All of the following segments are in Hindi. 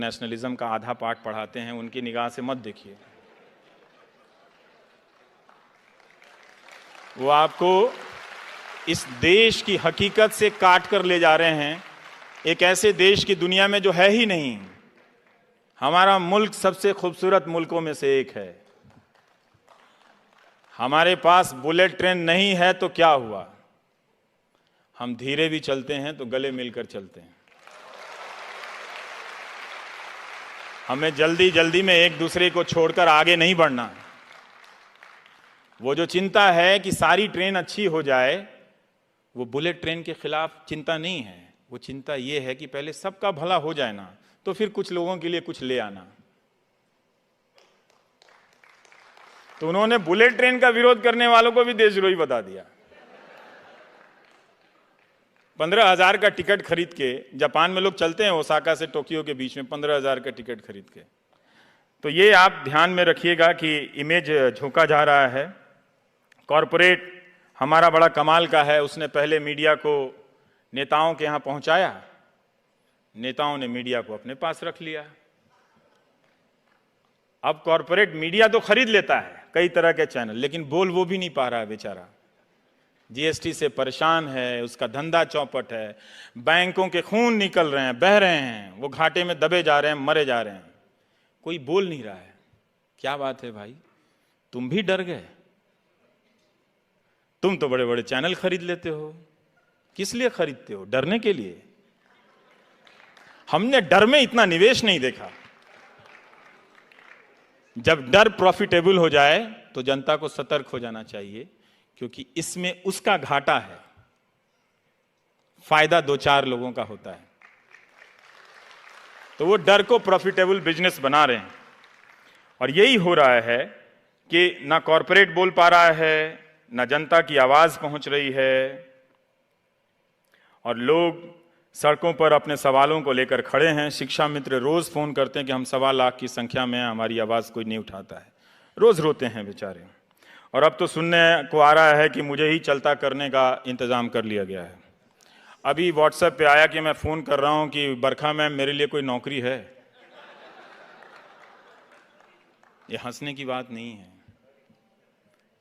नेशनलिज्म का आधा पाठ पढ़ाते हैं, उनकी निगाह से मत देखिए। वो आपको इस देश की हकीकत से काट कर ले जा रहे हैं, एक ऐसे देश की दुनिया में जो है ही नहीं। हमारा मुल्क सबसे खूबसूरत मुल्कों में से एक है। हमारे पास बुलेट ट्रेन नहीं है तो क्या हुआ, हम धीरे भी चलते हैं तो गले मिलकर चलते हैं। हमें जल्दी जल्दी में एक दूसरे को छोड़कर आगे नहीं बढ़ना। वो जो चिंता है कि सारी ट्रेन अच्छी हो जाए, वो बुलेट ट्रेन के खिलाफ चिंता नहीं है। वो चिंता ये है कि पहले सबका भला हो जाए ना, तो फिर कुछ लोगों के लिए कुछ ले आना। तो उन्होंने बुलेट ट्रेन का विरोध करने वालों को भी देशद्रोही बता दिया। 15,000 का टिकट खरीद के, जापान में लोग चलते हैं ओसाका से टोक्यो के बीच में 15,000 का टिकट खरीद के। तो ये आप ध्यान में रखिएगा कि इमेज झोंका जा रहा है। कॉरपोरेट हमारा बड़ा कमाल का है, उसने पहले मीडिया को नेताओं के यहां पहुंचाया, नेताओं ने मीडिया को अपने पास रख लिया। अब कॉरपोरेट मीडिया तो खरीद लेता है, कई तरह के चैनल, लेकिन बोल वो भी नहीं पा रहा है बेचारा। जीएसटी से परेशान है, उसका धंधा चौपट है, बैंकों के खून निकल रहे हैं, बह रहे हैं, वो घाटे में दबे जा रहे हैं, मरे जा रहे हैं, कोई बोल नहीं रहा है। क्या बात है भाई, तुम भी डर गए? तुम तो बड़े बड़े चैनल खरीद लेते हो। किस लिए खरीदते हो? डरने के लिए? हमने डर में इतना निवेश नहीं देखा। जब डर प्रॉफिटेबल हो जाए तो जनता को सतर्क हो जाना चाहिए, क्योंकि इसमें उसका घाटा है, फायदा 2-4 लोगों का होता है। तो वो डर को प्रॉफिटेबल बिजनेस बना रहे हैं, और यही हो रहा है कि ना कॉरपोरेट बोल पा रहा है, ना जनता की आवाज पहुंच रही है, और लोग सड़कों पर अपने सवालों को लेकर खड़े हैं। शिक्षा मित्र रोज फोन करते हैं कि हम 1.25 लाख की संख्या में, हमारी आवाज कोई नहीं उठाता है। रोज रोते हैं बेचारे। और अब तो सुनने को आ रहा है कि मुझे ही चलता करने का इंतजाम कर लिया गया है। अभी व्हाट्सएप पे आया कि मैं फोन कर रहा हूं कि बरखा मैम मेरे लिए कोई नौकरी है। ये हंसने की बात नहीं है।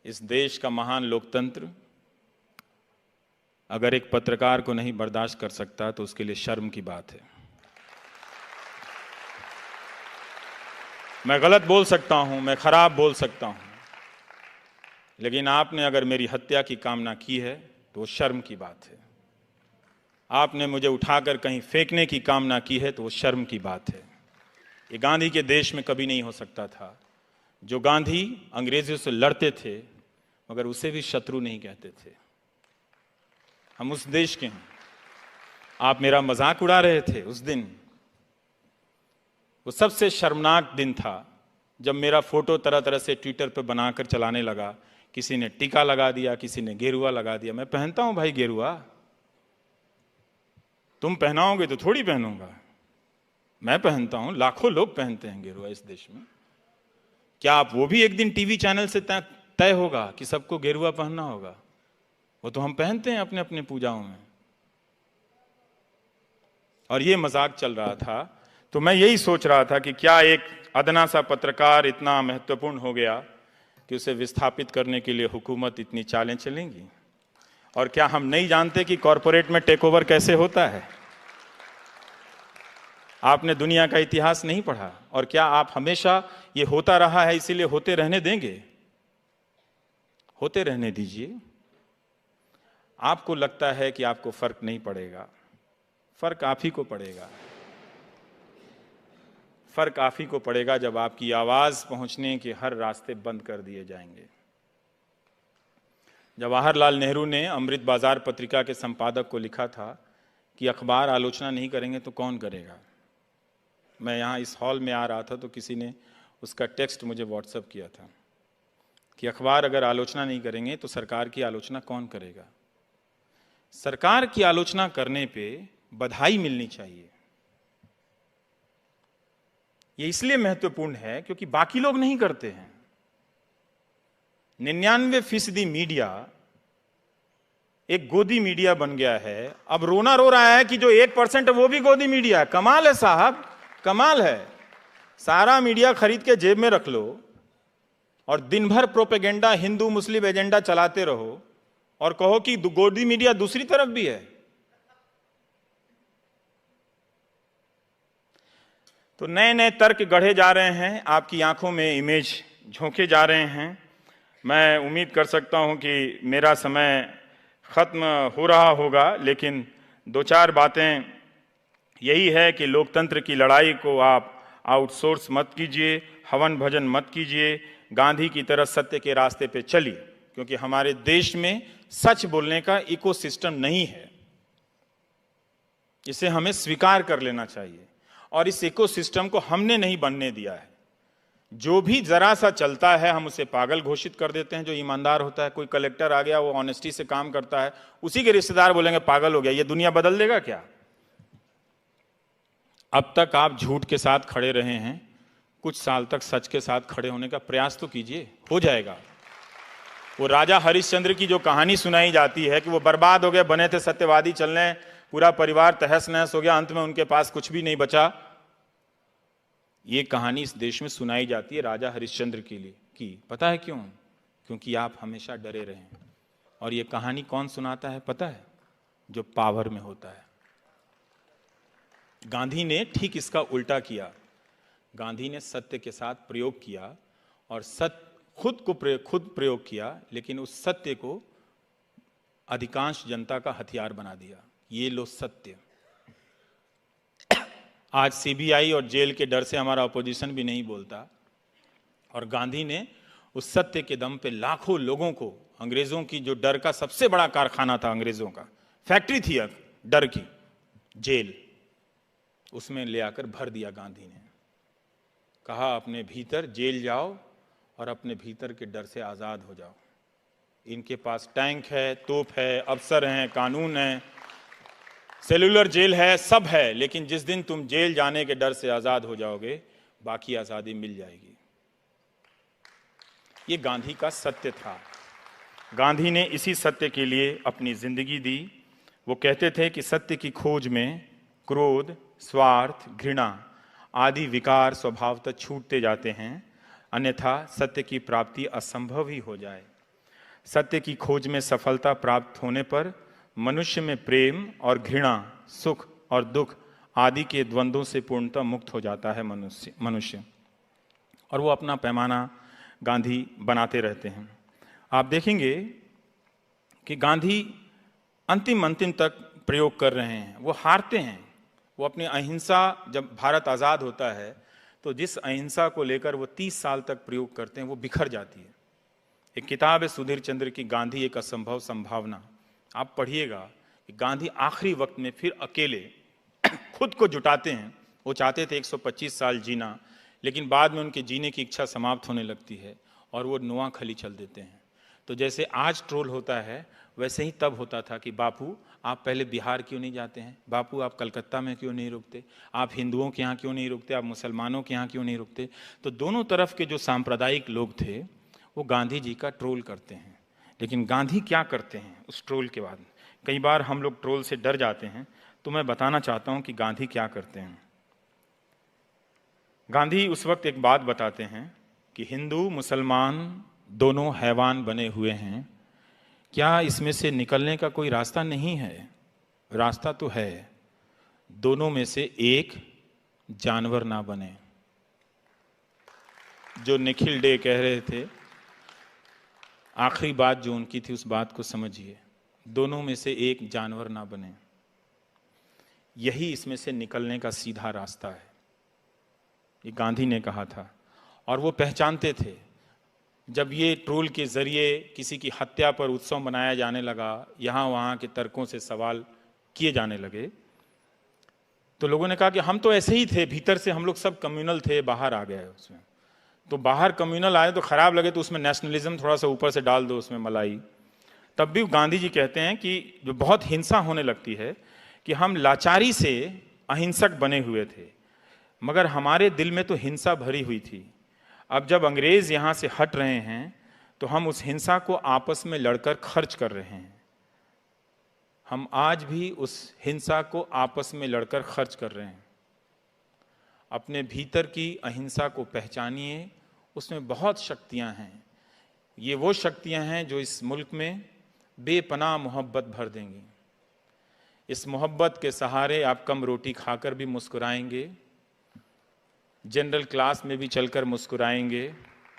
इस देश का महान लोकतंत्र अगर एक पत्रकार को नहीं बर्दाश्त कर सकता तो उसके लिए शर्म की बात है। मैं गलत बोल सकता हूं, मैं खराब बोल सकता हूं, लेकिन आपने अगर मेरी हत्या की कामना की है तो वो शर्म की बात है। आपने मुझे उठाकर कहीं फेंकने की कामना की है तो वो शर्म की बात है। ये गांधी के देश में कभी नहीं हो सकता था। जो गांधी अंग्रेजों से लड़ते थे मगर उसे भी शत्रु नहीं कहते थे। हम उस देश के हैं। आप मेरा मजाक उड़ा रहे थे उस दिन। वो सबसे शर्मनाक दिन था जब मेरा फोटो तरह तरह से ट्विटर पे बनाकर चलाने लगा। किसी ने टीका लगा दिया, किसी ने गेरुआ लगा दिया। मैं पहनता हूं भाई गेरुआ, तुम पहनाओगे तो थोड़ी पहनूंगा। मैं पहनता हूं, लाखों लोग पहनते हैं गेरुआ इस देश में। क्या आप वो भी एक दिन टीवी चैनल से तय होगा कि सबको गेरुआ पहनना होगा? वो तो हम पहनते हैं अपने अपने पूजाओं में। और ये मजाक चल रहा था। तो मैं यही सोच रहा था कि क्या एक अदना सा पत्रकार इतना महत्वपूर्ण हो गया कि उसे विस्थापित करने के लिए हुकूमत इतनी चालें चलेंगी? और क्या हम नहीं जानते कि कॉरपोरेट में टेक ओवर कैसे होता है? आपने दुनिया का इतिहास नहीं पढ़ा? और क्या आप हमेशा ये होता रहा है इसीलिए होते रहने देंगे? होते रहने दीजिए। आपको लगता है कि आपको फर्क नहीं पड़ेगा, फर्क आप ही को पड़ेगा। फर्क आप ही को पड़ेगा जब आपकी आवाज पहुंचने के हर रास्ते बंद कर दिए जाएंगे। जवाहरलाल नेहरू ने अमृत बाजार पत्रिका के संपादक को लिखा था कि अखबार आलोचना नहीं करेंगे तो कौन करेगा। मैं यहाँ इस हॉल में आ रहा था तो किसी ने उसका टेक्स्ट मुझे व्हाट्सएप किया था कि अखबार अगर आलोचना नहीं करेंगे तो सरकार की आलोचना कौन करेगा। सरकार की आलोचना करने पे बधाई मिलनी चाहिए। ये इसलिए महत्वपूर्ण है क्योंकि बाकी लोग नहीं करते हैं। 99% मीडिया एक गोदी मीडिया बन गया है। अब रोना रो रहा है कि जो 1% है वो भी गोदी मीडिया है। कमाल है साहब, कमाल है। सारा मीडिया खरीद के जेब में रख लो और दिन भर प्रोपेगेंडा, हिंदू मुस्लिम एजेंडा चलाते रहो और कहो कि गोदी मीडिया दूसरी तरफ भी है। तो नए नए तर्क गढ़े जा रहे हैं, आपकी आंखों में इमेज झोंके जा रहे हैं। मैं उम्मीद कर सकता हूं कि मेरा समय खत्म हो रहा होगा, लेकिन दो चार बातें यही है कि लोकतंत्र की लड़ाई को आप आउटसोर्स मत कीजिए, हवन भजन मत कीजिए, गांधी की तरह सत्य के रास्ते पे चलिए, क्योंकि हमारे देश में सच बोलने का इकोसिस्टम नहीं है। इसे हमें स्वीकार कर लेना चाहिए और इस इकोसिस्टम को हमने नहीं बनने दिया है। जो भी जरा सा चलता है हम उसे पागल घोषित कर देते हैं। जो ईमानदार होता है, कोई कलेक्टर आ गया, वो ऑनेस्टी से काम करता है, उसी के रिश्तेदार बोलेंगे पागल हो गया। ये दुनिया बदल देगा क्या? अब तक आप झूठ के साथ खड़े रहे हैं, कुछ साल तक सच के साथ खड़े होने का प्रयास तो कीजिए, हो जाएगा। वो राजा हरिश्चंद्र की जो कहानी सुनाई जाती है कि वो बर्बाद हो गए, बने थे सत्यवादी चलने, पूरा परिवार तहस नहस हो गया, अंत में उनके पास कुछ भी नहीं बचा। ये कहानी इस देश में सुनाई जाती है राजा हरिश्चंद्र के लिए की। पता है क्यों? क्योंकि आप हमेशा डरे रहे हैं। और ये कहानी कौन सुनाता है पता है? जो पावर में होता है। गांधी ने ठीक इसका उल्टा किया। गांधी ने सत्य के साथ प्रयोग किया और खुद प्रयोग किया, लेकिन उस सत्य को अधिकांश जनता का हथियार बना दिया। ये लो सत्य। आज सीबीआई और जेल के डर से हमारा अपोजिशन भी नहीं बोलता, और गांधी ने उस सत्य के दम पे लाखों लोगों को, अंग्रेजों की जो डर का सबसे बड़ा कारखाना था, अंग्रेजों का फैक्ट्री थी डर की, जेल, उसमें ले आकर भर दिया। गांधी ने कहा अपने भीतर जेल जाओ और अपने भीतर के डर से आज़ाद हो जाओ। इनके पास टैंक है, तोप है, अफसर हैं, कानून है, सेलुलर जेल है, सब है, लेकिन जिस दिन तुम जेल जाने के डर से आज़ाद हो जाओगे, बाकी आज़ादी मिल जाएगी। ये गांधी का सत्य था। गांधी ने इसी सत्य के लिए अपनी जिंदगी दी। वो कहते थे कि सत्य की खोज में क्रोध, स्वार्थ, घृणा आदि विकार स्वभावतः छूटते जाते हैं, अन्यथा सत्य की प्राप्ति असंभव ही हो जाए। सत्य की खोज में सफलता प्राप्त होने पर मनुष्य में प्रेम और घृणा, सुख और दुख आदि के द्वंद्वों से पूर्णतः मुक्त हो जाता है मनुष्य। और वो अपना पैमाना गांधी बनाते रहते हैं। आप देखेंगे कि गांधी अंतिम तक प्रयोग कर रहे हैं। वो हारते हैं। वो अपनी अहिंसा, जब भारत आज़ाद होता है तो जिस अहिंसा को लेकर वो 30 साल तक प्रयोग करते हैं, वो बिखर जाती है। एक किताब है सुधीर चंद्र की, गांधी एक असंभव संभावना। आप पढ़िएगा कि गांधी आखिरी वक्त में फिर अकेले खुद को जुटाते हैं। वो चाहते थे 125 साल जीना, लेकिन बाद में उनके जीने की इच्छा समाप्त होने लगती है और वो नोआखली चल देते हैं। तो जैसे आज ट्रोल होता है, वैसे ही तब होता था कि बापू आप पहले बिहार क्यों नहीं जाते हैं, बापू आप कलकत्ता में क्यों नहीं रुकते, आप हिंदुओं के यहाँ क्यों नहीं रुकते, आप मुसलमानों के यहाँ क्यों नहीं रुकते। तो दोनों तरफ के जो सांप्रदायिक लोग थे वो गांधी जी का ट्रोल करते हैं। लेकिन गांधी क्या करते हैं उस ट्रोल के बाद? कई बार हम लोग ट्रोल से डर जाते हैं, तो मैं बताना चाहता हूं कि गांधी क्या करते हैं। गांधी उस वक्त एक बात बताते हैं कि हिंदू मुसलमान दोनों हैवान बने हुए हैं, क्या इसमें से निकलने का कोई रास्ता नहीं है? रास्ता तो है, दोनों में से एक जानवर ना बने। जो निखिल डे कह रहे थे, आखिरी बात जो उनकी थी, उस बात को समझिए, दोनों में से एक जानवर ना बने। यही इसमें से निकलने का सीधा रास्ता है, ये गांधी ने कहा था। और वो पहचानते थे, जब ये ट्रोल के जरिए किसी की हत्या पर उत्सव मनाया जाने लगा, यहाँ वहाँ के तर्कों से सवाल किए जाने लगे, तो लोगों ने कहा कि हम तो ऐसे ही थे, भीतर से हम लोग सब कम्युनल थे, बाहर आ गए उसमें। तो बाहर कम्युनल आए तो खराब लगे, तो उसमें नेशनलिज्म थोड़ा सा ऊपर से डाल दो, उसमें मलाई। तब भी गांधी जी कहते हैं कि जो बहुत हिंसा होने लगती है, कि हम लाचारी से अहिंसक बने हुए थे, मगर हमारे दिल में तो हिंसा भरी हुई थी। अब जब अंग्रेज यहाँ से हट रहे हैं तो हम उस हिंसा को आपस में लड़कर खर्च कर रहे हैं। हम आज भी उस हिंसा को आपस में लड़कर खर्च कर रहे हैं। अपने भीतर की अहिंसा को पहचानिए, उसमें बहुत शक्तियां हैं। ये वो शक्तियां हैं जो इस मुल्क में बेपनाह मोहब्बत भर देंगी। इस मोहब्बत के सहारे आप कम रोटी खाकर भी मुस्कुराएंगे, जनरल क्लास में भी चलकर मुस्कुराएंगे।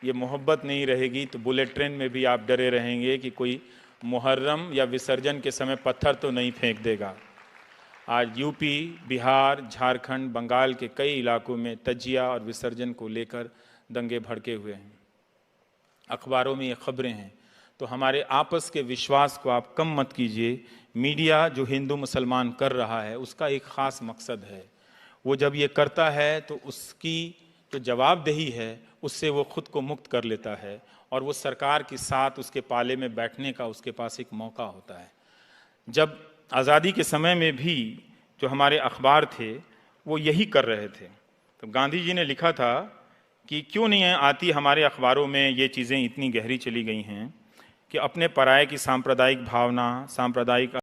ये मोहब्बत नहीं रहेगी तो बुलेट ट्रेन में भी आप डरे रहेंगे कि कोई मुहर्रम या विसर्जन के समय पत्थर तो नहीं फेंक देगा। आज यूपी, बिहार, झारखंड, बंगाल के कई इलाकों में तजिया और विसर्जन को लेकर दंगे भड़के हुए हैं। अखबारों में ये खबरें हैं। तो हमारे आपस के विश्वास को आप कम मत कीजिए। मीडिया जो हिंदू मुसलमान कर रहा है उसका एक ख़ास मकसद है। वो जब ये करता है तो उसकी जो जवाबदेही है उससे वो खुद को मुक्त कर लेता है और वो सरकार के साथ उसके पाले में बैठने का उसके पास एक मौका होता है। जब आज़ादी के समय में भी जो हमारे अखबार थे वो यही कर रहे थे। तो गांधी जी ने लिखा था कि क्यों नहीं आती हमारे अखबारों में ये चीज़ें इतनी गहरी चली गई हैं कि अपने पराये की सांप्रदायिक भावना, सांप्रदायिक